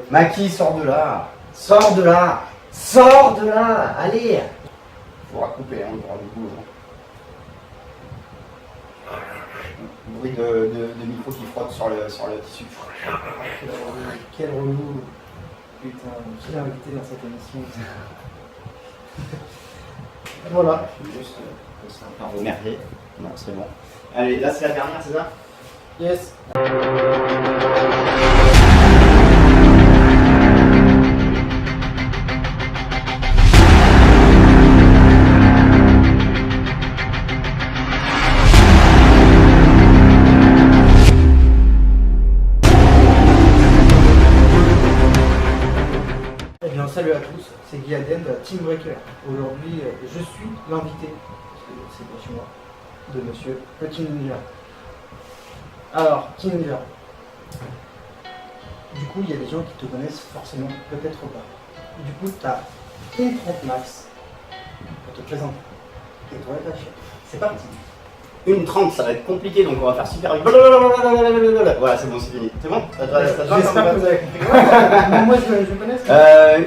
Maki, sors de là. Sors de là. Sors de là. Allez. Faudra couper, hein, on aura du coup. Bruit de micro qui frotte sur le tissu. Quel relou. Putain, qui l'a invité dans cette émission? Voilà. Je suis juste un peu emmerdé. Non, c'est bon. Allez, là c'est la dernière, c'est ça? Yes. Eh bien, salut à tous, c'est Guy Aden de Team Breaker. Aujourd'hui, je suis l'invité, parce que c'est bien chez moi, de monsieur Petit Ninja. Alors, Petit Ninja, du coup, il y a des gens qui te connaissent forcément, peut-être pas. Du coup, tu as une 30 max pour te présenter. Et toi, ta chaîne. C'est parti. Une 30, ça va être compliqué, donc on va faire super vite. Voilà, c'est bon, c'est fini. C'est bon? J'espère que vous avez compris. Moi, je connais.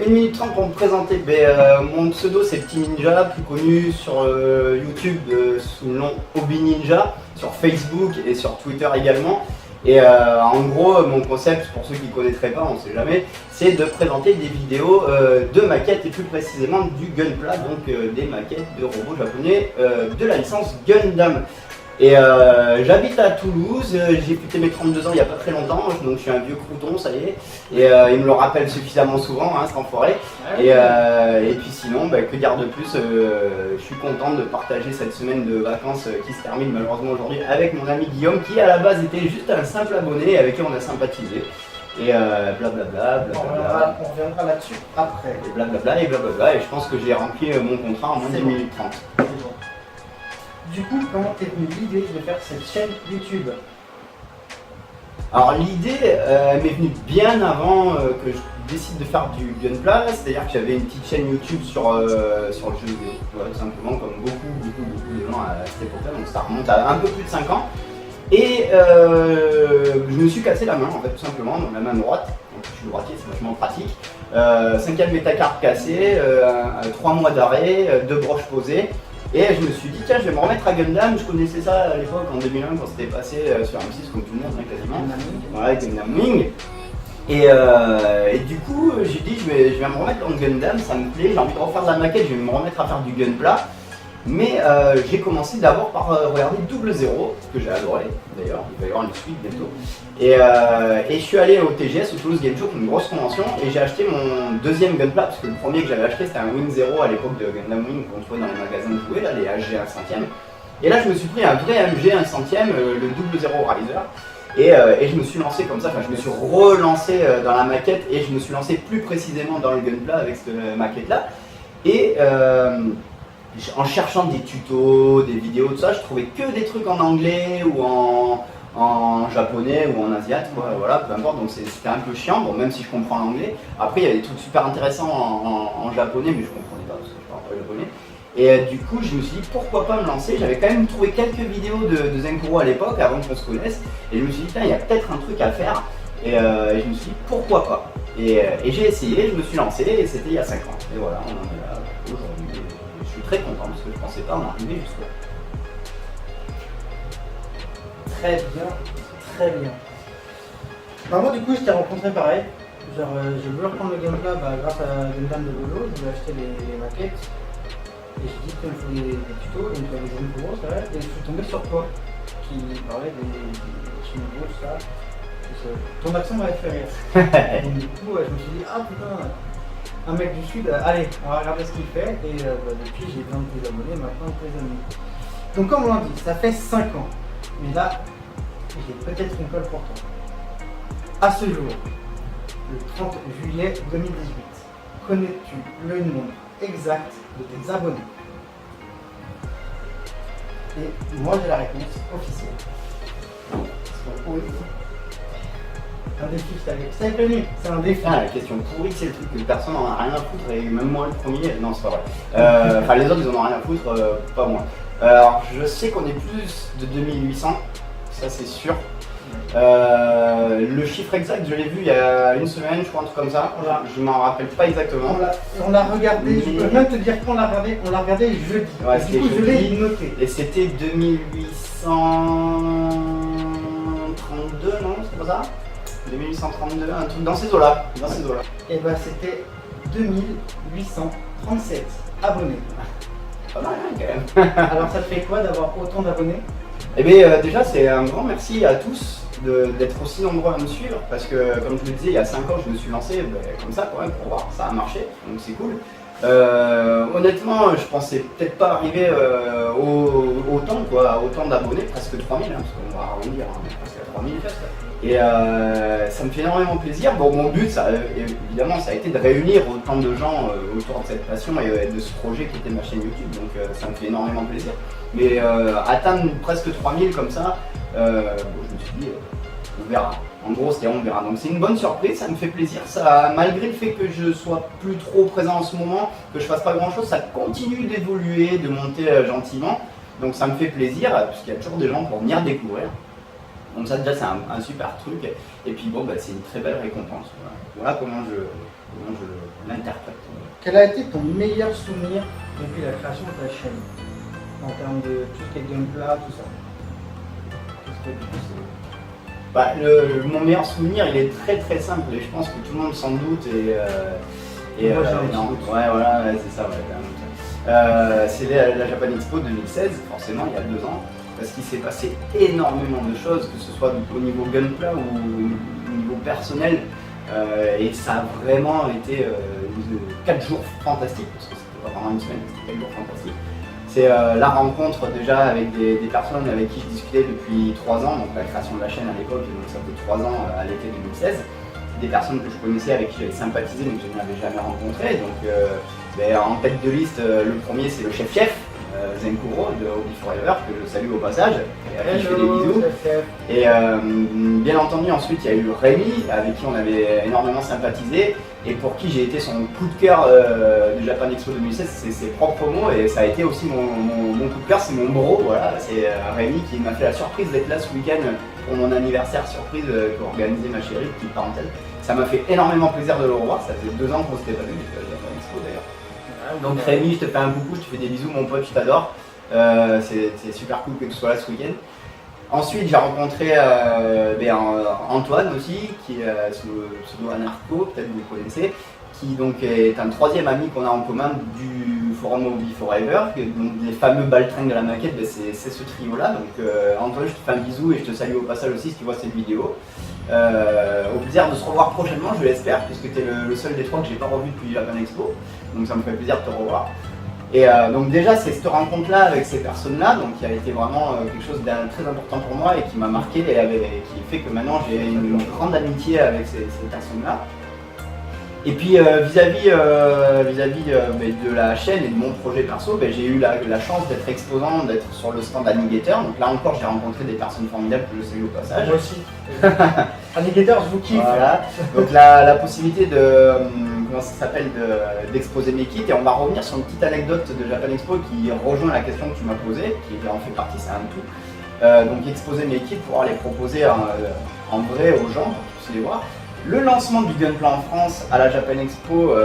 1 minute 30 pour me présenter. Mon pseudo, c'est Petit Ninja, plus connu sur YouTube sous le nom Hobby Ninja, sur Facebook et sur Twitter également. Et en gros, mon concept, pour ceux qui ne connaîtraient pas, on ne sait jamais, c'est de présenter des vidéos de maquettes et plus précisément du Gunpla, donc des maquettes de robots japonais de la licence Gundam. Et j'habite à Toulouse, j'ai fêté mes 32 ans il n'y a pas très longtemps, donc je suis un vieux crouton, ça y est. Et il me le rappelle suffisamment souvent, hein, cet enfoiré. Et puis sinon, que dire de plus, je suis content de partager cette semaine de vacances qui se termine malheureusement aujourd'hui avec mon ami Guillaume, qui à la base était juste un simple abonné avec qui on a sympathisé. Et blablabla, blablabla. On reviendra là-dessus après. Et blablabla et blablabla, et je pense que j'ai rempli mon contrat en moins de 10 minutes 30. C'est bon. Du coup, comment t'es venue l'idée de faire cette chaîne YouTube? Alors l'idée, elle m'est venue bien avant que je décide de faire du Gunpla, c'est-à-dire que j'avais une petite chaîne YouTube sur le jeu vidéo, voilà, tout simplement, comme beaucoup de gens à cette époque-là, donc ça remonte à un peu plus de 5 ans. Et je me suis cassé la main, en fait, tout simplement, dans la main droite. Donc, je suis droitier, c'est vachement pratique. 5e métacarpe cassé, 3 mois d'arrêt, 2 broches posées. Et je me suis dit, tiens, je vais me remettre à Gundam. Je connaissais ça à l'époque, en 2001, quand c'était passé sur M6, comme tout le monde, hein, quasiment. Voilà, Gundam Wing. Et du coup, j'ai dit, je vais me remettre dans le Gundam, ça me plaît, j'ai envie de refaire de la maquette, je vais me remettre à faire du Gunpla. Mais j'ai commencé d'abord par regarder Double Zéro, que j'ai adoré d'ailleurs, il va y avoir une suite bientôt. Et je suis allé au TGS, au Toulouse Game Show, une grosse convention, et j'ai acheté mon deuxième Gunpla, parce que le premier que j'avais acheté c'était un Wing Zero à l'époque de Gundam Wing qu'on trouvait dans les magasins de jouets, là, les HG 1 centième. Et là je me suis pris un vrai MG 1 centième, le Double Zero Riser. Et je me suis lancé comme ça, enfin je me suis relancé dans la maquette, et je me suis lancé plus précisément dans le Gunpla avec cette maquette là. Et en cherchant des tutos, des vidéos, tout ça, je trouvais que des trucs en anglais ou en japonais ou en asiate, quoi, voilà, peu importe, donc c'était un peu chiant, bon, même si je comprends l'anglais. Après, il y a des trucs super intéressants en japonais, mais je comprenais pas parce que je parle pas japonais. Et du coup, je me suis dit pourquoi pas me lancer. J'avais quand même trouvé quelques vidéos de Zenkuro à l'époque, avant qu'on se connaisse, et je me suis dit, il y a peut-être un truc à faire, et je me suis dit pourquoi pas. Et j'ai essayé, je me suis lancé, et c'était il y a 5 ans. Et voilà, on en est là aujourd'hui. Je suis très content parce que je pensais pas en arriver jusque-là. Très bien, très bien. Bah moi du coup je t'ai rencontré pareil. Genre j'ai voulu reprendre le Gunpla grâce à Gundam de Lolo, je voulais acheter les maquettes. Et j'ai dit qu'il me faut des tutos, il me fallait des Zenkuro, c'est vrai. Et je suis tombé sur toi qui parlait des Shinigami, tout ça. Ton accent m'avait fait rire. Donc du coup je me suis dit, ah putain, un mec du sud, allez, on va regarder ce qu'il fait. Et depuis j'ai plein de tes abonnés, maintenant tes amis. Donc comme on l'a dit, ça fait 5 ans. Mais là, j'ai peut-être une colle pour toi. À ce jour, le 30 juillet 2018, connais-tu le nombre exact de tes abonnés? Et moi j'ai la réponse officielle. Oui. Un défi, je t'avais prévenu, c'est un défi. Ah, la question pourrie, c'est le truc que personne n'en a rien à foutre, et même moi le premier, non c'est pas vrai. Enfin les autres ils en ont rien à foutre, pas moi. Alors je sais qu'on est plus de 2800, ça c'est sûr. Le chiffre exact, je l'ai vu il y a une semaine, je crois, un truc comme ça. Voilà. Je m'en rappelle pas exactement. On l'a regardé, je peux même te dire quand on l'a regardé jeudi. Ouais, Du coup, je l'ai noté. Et c'était 2832, non? C'est pas ça? 2832, un truc dans ces eaux-là. Et bah c'était 2837 abonnés. Pas mal, hein, quand même. Alors ça te fait quoi d'avoir autant d'abonnés? Eh bien, déjà, c'est un grand merci à tous d'être aussi nombreux à me suivre parce que, comme je le disais, il y a 5 ans, je me suis lancé comme ça, quand même, pour voir, ça a marché, donc c'est cool. Honnêtement, je pensais peut-être pas arriver autant d'abonnés, presque 3000, hein, parce qu'on va arrondir, hein, presque à 3000. Et ça me fait énormément plaisir. Bon, mon but, évidemment, ça a été de réunir autant de gens autour de cette passion et de ce projet qui était ma chaîne YouTube, donc ça me fait énormément plaisir. Mais atteindre presque 3000 comme ça, je me suis dit, on verra. En gros, c'était on verra. Donc c'est une bonne surprise, ça me fait plaisir. Ça, malgré le fait que je sois plus trop présent en ce moment, que je fasse pas grand chose, ça continue d'évoluer, de monter gentiment. Donc ça me fait plaisir, puisqu'il y a toujours des gens pour venir découvrir. Donc ça déjà c'est un super truc. Et puis bon, c'est une très belle récompense. Voilà comment je l'interprète. Quel a été ton meilleur souvenir depuis la création de ta chaîne? En termes de tout ce qui est gameplay, tout ça. Mon meilleur souvenir, il est très très simple et je pense que tout le monde s'en doute. Moi, non, doute. ouais, voilà, c'est ça. C'est la Japan Expo 2016, forcément, il y a 2 ans, parce qu'il s'est passé énormément de choses, que ce soit au niveau gunplay ou au niveau personnel. Et ça a vraiment été 4 jours fantastiques, parce que c'était pas vraiment une semaine, c'était 4 jours fantastiques. C'est la rencontre déjà avec des personnes avec qui je discutais depuis 3 ans, donc la création de la chaîne à l'époque, donc ça fait 3 ans à l'été 2016. Des personnes que je connaissais, avec qui j'avais sympathisé mais que je n'avais jamais rencontré. Donc en tête de liste, le premier c'est le chef Zenkuro de Hobby Forever, que je salue au passage, et à qui je fais des bisous. Et bien entendu ensuite il y a eu Rémi, avec qui on avait énormément sympathisé, et pour qui j'ai été son coup de cœur de Japan Expo 2016, c'est ses propres mots, et ça a été aussi mon coup de cœur, c'est mon bro, voilà, c'est Rémi qui m'a fait la surprise d'être là ce week-end pour mon anniversaire surprise qu'a organisé ma chérie, petite parenthèse. Ça m'a fait énormément plaisir de le revoir, ça fait 2 ans qu'on s'était pas vu, Japan Expo d'ailleurs. Donc Rémi, je te fais un coucou, je te fais des bisous mon pote, je t'adore. C'est super cool que tu sois là ce week-end. Ensuite j'ai rencontré Antoine aussi, qui est sous le pseudo Anarcho, peut-être vous le connaissez, qui donc est un 3e ami qu'on a en commun du forum Hobby Forever. Donc les fameux baltringues de la maquette, c'est ce trio là. Donc Antoine, je te fais un bisou et je te salue au passage aussi si tu vois cette vidéo. Au plaisir de se revoir prochainement, je l'espère, puisque tu es le seul des 3 que j'ai pas revu depuis Japan Expo, donc ça me fait plaisir de te revoir. Et donc déjà c'est cette rencontre là avec ces personnes là, donc qui a été vraiment quelque chose de très important pour moi et qui m'a marqué et qui fait que maintenant j'ai une grande amitié avec ces personnes là. Et puis vis-à-vis de la chaîne et de mon projet perso, j'ai eu la chance d'être exposant, d'être sur le stand Alligator. Donc là encore j'ai rencontré des personnes formidables que je salue au passage. Moi aussi. Alligator, je vous kiffe. Voilà. Donc la possibilité d'exposer mes kits, et on va revenir sur une petite anecdote de Japan Expo qui rejoint la question que tu m'as posée, qui en fait partie, c'est un tout. Donc exposer mes kits, pouvoir les proposer en vrai aux gens pour qu'ils puissent les voir. Le lancement du Gunpla en France à la Japan Expo,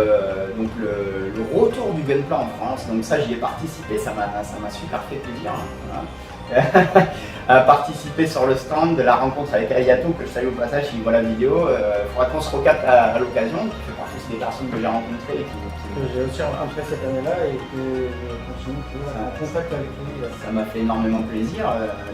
donc le retour du Gunpla en France, donc ça j'y ai participé, ça m'a super fait plaisir. Hein, voilà. À participer sur le stand de la rencontre avec Ayato, que je salue au passage s'il voit la vidéo. Il faudra qu'on se recapte à l'occasion, qui fait partie des personnes que j'ai rencontrées. J'ai aussi rencontré cette année-là et que je continue toujours en contact avec lui. Ça m'a fait énormément plaisir.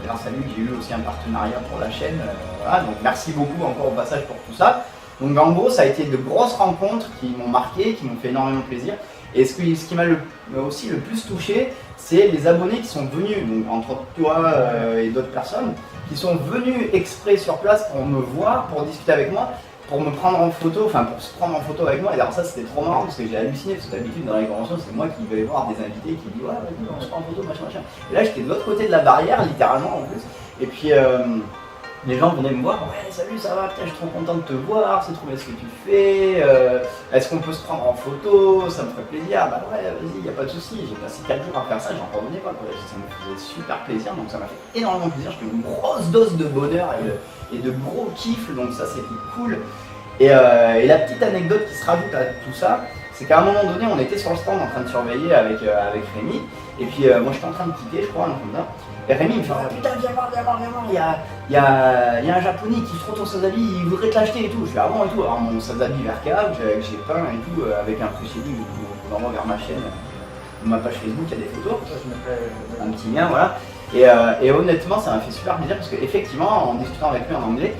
Grâce à lui, j'ai eu aussi un partenariat pour la chaîne. Voilà, donc merci beaucoup encore au passage pour tout ça. Donc en gros, ça a été de grosses rencontres qui m'ont marqué, qui m'ont fait énormément plaisir. Et ce qui m'a aussi le plus touché, c'est les abonnés qui sont venus, donc entre toi et d'autres personnes, qui sont venus exprès sur place pour me voir, pour discuter avec moi, pour me prendre en photo, enfin pour se prendre en photo avec moi. Et alors ça c'était trop marrant parce que j'ai halluciné, parce que d'habitude dans les conventions c'est moi qui vais voir des invités qui disent ouais vas-y on se prend en photo machin machin. Et là j'étais de l'autre côté de la barrière littéralement en plus. Et puis les gens venaient me voir, ouais salut ça va, putain je suis trop content de te voir, c'est trop bien ce que tu fais, est-ce qu'on peut se prendre en photo, ça me ferait plaisir, bah ouais vas-y, y a pas de souci, j'ai passé 4 jours à faire ça, j'en revenais pas quoi, ça me faisait super plaisir, donc ça m'a fait énormément plaisir, j'ai fait une grosse dose de bonheur et de gros kiff, donc ça c'était cool. Et la petite anecdote qui se rajoute à tout ça, c'est qu'à un moment donné on était sur le stand en train de surveiller avec Rémi, et puis moi j'étais en train de quitter je crois, un truc comme ça. Et Rémi me fait oh, putain viens voir, il y a un japonais qui frotte ton Sazabi, il voudrait te l'acheter et tout. Je fais ah bon et tout, alors mon Sazabi Verka que j'ai peint et tout avec un pré-shading, je vous l'envoie vers ma chaîne, ma page Facebook, il y a des photos, je mettrai un petit lien voilà. Et honnêtement ça m'a fait super plaisir parce qu'effectivement en discutant avec lui en anglais,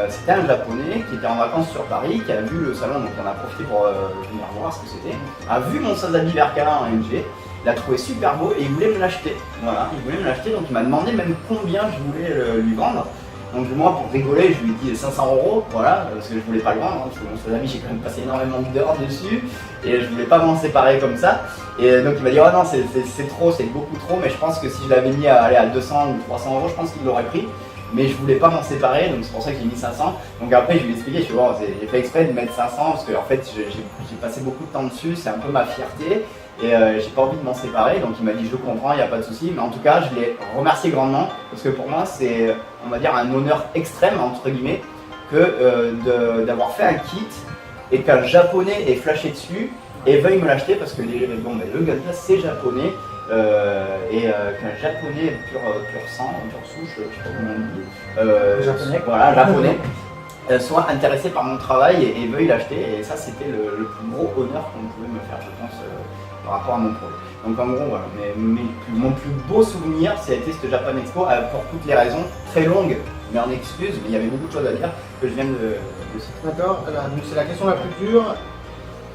c'était un japonais qui était en vacances sur Paris, qui a vu le salon, donc on a profité pour venir voir ce que c'était, a vu mon Sazabi Verka en MG. Il l'a trouvé super beau et il voulait me l'acheter. Voilà, il voulait me l'acheter donc il m'a demandé même combien je voulais lui vendre. Donc moi pour rigoler je lui ai dit 500 €, voilà, parce que je voulais pas le vendre, hein, parce que mon Sazabi j'ai quand même passé énormément d'heures dessus et je voulais pas m'en séparer comme ça. Et donc il m'a dit oh non c'est trop, c'est beaucoup trop, mais je pense que si je l'avais mis à 200 ou 300 €, je pense qu'il l'aurait pris. Mais je voulais pas m'en séparer, donc c'est pour ça que j'ai mis 500. Donc après je lui ai expliqué, je suis bon, j'ai fait exprès de mettre 500 parce que en fait j'ai passé beaucoup de temps dessus, c'est un peu ma fierté. Et j'ai pas envie de m'en séparer, donc il m'a dit je comprends, il n'y a pas de souci, mais en tout cas je l'ai remercié grandement parce que pour moi c'est on va dire un honneur extrême entre guillemets que d'avoir fait un kit et qu'un japonais ait flashé dessus et veuille me l'acheter parce que bon, le Gunpla c'est japonais et qu'un japonais pur sang, pur souche, je sais pas comment on dit, japonais. Voilà, japonais. Soit intéressé par mon travail et veuille l'acheter et ça c'était le plus gros honneur qu'on pouvait me faire je pense par rapport à mon projet. Donc en gros voilà, mon plus beau souvenir ça a été cette Japan Expo pour toutes les raisons, très longue mais en excuse, mais il y avait beaucoup de choses à dire que je viens de citer. D'accord, donc c'est la question la plus dure.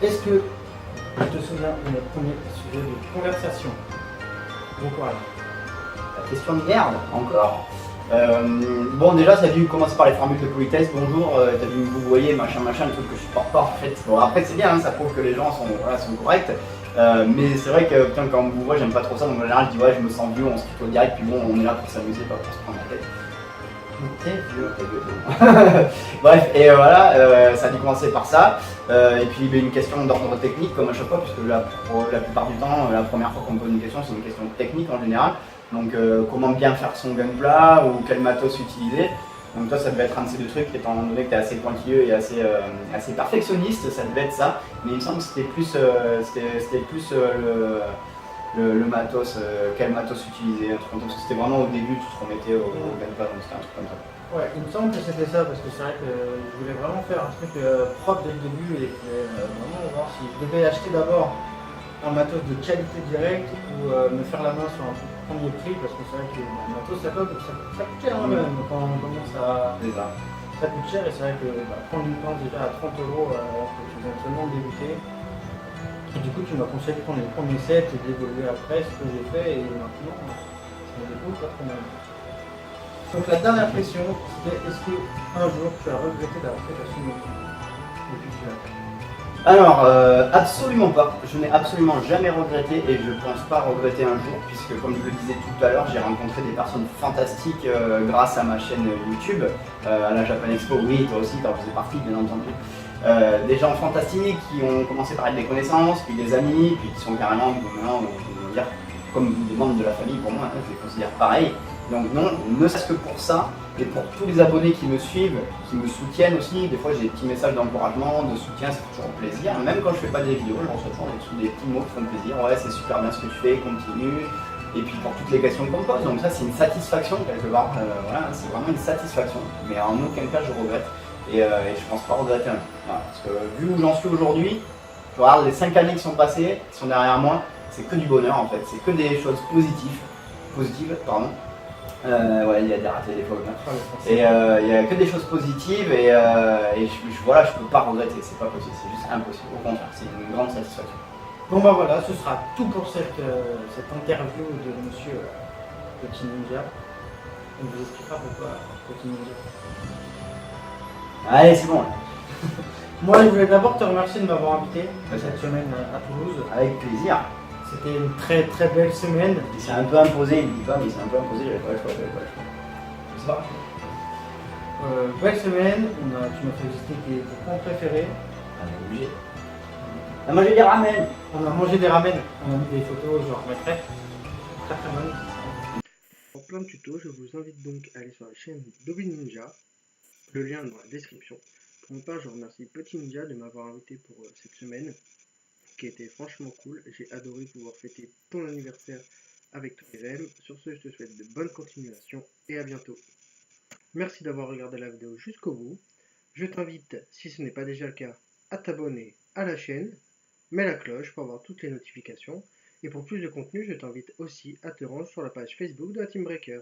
Est-ce que tu te souviens de notre premier sujet de conversation? Donc voilà. La question de merde, encore. Bon déjà ça a dû commencer par les formules de politesse, bonjour, t'as dû vous voyez machin, le truc que je supporte pas en fait. Bon après c'est bien, hein, ça prouve que les gens sont, voilà, sont corrects, mais c'est vrai que putain, quand on vous voit j'aime pas trop ça, donc en général je dis ouais je me sens vieux, on se tutoie direct, puis bon on est là pour s'amuser, pas pour se prendre la tête. T'es vieux. Bref, et voilà, ça a dû commencer par ça, et puis une question d'ordre technique comme à chaque fois, puisque la plupart du temps, la première fois qu'on me pose une question c'est une question technique en général. Donc comment bien faire son gunpla ou quel matos utiliser. Donc toi ça devait être un de ces deux trucs, étant donné que tu es assez pointilleux et assez perfectionniste, ça devait être ça. Mais il me semble que c'était plus, le matos, quel matos utiliser, un truc comme ça, parce que c'était vraiment au début, tu te remettais au gunpla, donc c'était un truc comme ça. Ouais, il me semble que c'était ça, parce que c'est vrai que je voulais vraiment faire un truc propre dès le début et vraiment voir si je devais acheter d'abord un matos de qualité directe ou me faire la main sur un premier prix parce que c'est vrai que le matos ça coûte cher quand même quand on commence à... Ça coûte cher et c'est vrai que prendre une pince déjà à 30 € alors que tu viens seulement de débuter. Et du coup tu m'as conseillé de prendre les premiers sets et d'évoluer après, ce que j'ai fait et maintenant je me débrouille pas trop mal. Donc la dernière question c'était est-ce qu'un jour tu as regretté d'avoir fait ta soumission depuis que tu l'as fait? Alors, absolument pas. Je n'ai absolument jamais regretté et je ne pense pas regretter un jour puisque comme je le disais tout à l'heure, j'ai rencontré des personnes fantastiques grâce à ma chaîne YouTube, à la Japan Expo. Oui, toi aussi, tu en faisais partie bien entendu. Des gens fantastiques qui ont commencé par être des connaissances, puis des amis, puis qui sont carrément maintenant, on va dire, comme des membres de la famille pour moi, hein, je les considère pareil. Donc non, ne serait-ce que pour ça, et pour tous les abonnés qui me suivent, qui me soutiennent aussi, des fois j'ai des petits messages d'encouragement, de soutien, c'est toujours un plaisir. Même quand je fais pas des vidéos, je reçois toujours des petits mots qui font plaisir, ouais c'est super bien ce que tu fais, continue. Et puis pour toutes les questions qu'on me pose, donc ça c'est une satisfaction quelque part, voilà, c'est vraiment une satisfaction, mais en aucun cas je regrette. Et je pense pas regretter un jour. Voilà, parce que vu où j'en suis aujourd'hui, je regarde les 5 années qui sont passées, qui sont derrière moi, c'est que du bonheur en fait, c'est que des choses positives, pardon. Ouais, il y a des ratés des fois. Et il n'y a que des choses positives et voilà, je peux pas regretter, c'est pas possible, c'est juste impossible. Au contraire, c'est une grande satisfaction. Bon bah voilà, ce sera tout pour cette interview de monsieur Petit Ninja. On vous expliquera pourquoi Petit Ninja. Allez, c'est bon. Moi, je voulais d'abord te remercier de m'avoir invité cette semaine à Toulouse. Avec plaisir. C'était une très très belle semaine. Il s'est un peu imposé, il me dit pas, mais il s'est un peu imposé, j'avais pas le choix. C'est pas grave. Belle semaine, tu m'as fait visiter tes coins préférés. On est obligé. On a mangé des ramen. On a mangé des ramen, on a mis des photos, je remettrai. Très très bonne. Pour plein de tutos, je vous invite donc à aller sur la chaîne d'Obi Ninja, le lien est dans la description. Pour ma part, je remercie Petit Ninja de m'avoir invité pour cette semaine, qui était franchement cool. J'ai adoré pouvoir fêter ton anniversaire avec tous les M. Sur ce, je te souhaite de bonnes continuations et à bientôt. Merci d'avoir regardé la vidéo jusqu'au bout. Je t'invite, si ce n'est pas déjà le cas, à t'abonner à la chaîne, mets la cloche pour avoir toutes les notifications. Et pour plus de contenu, je t'invite aussi à te rendre sur la page Facebook de la Team Breaker.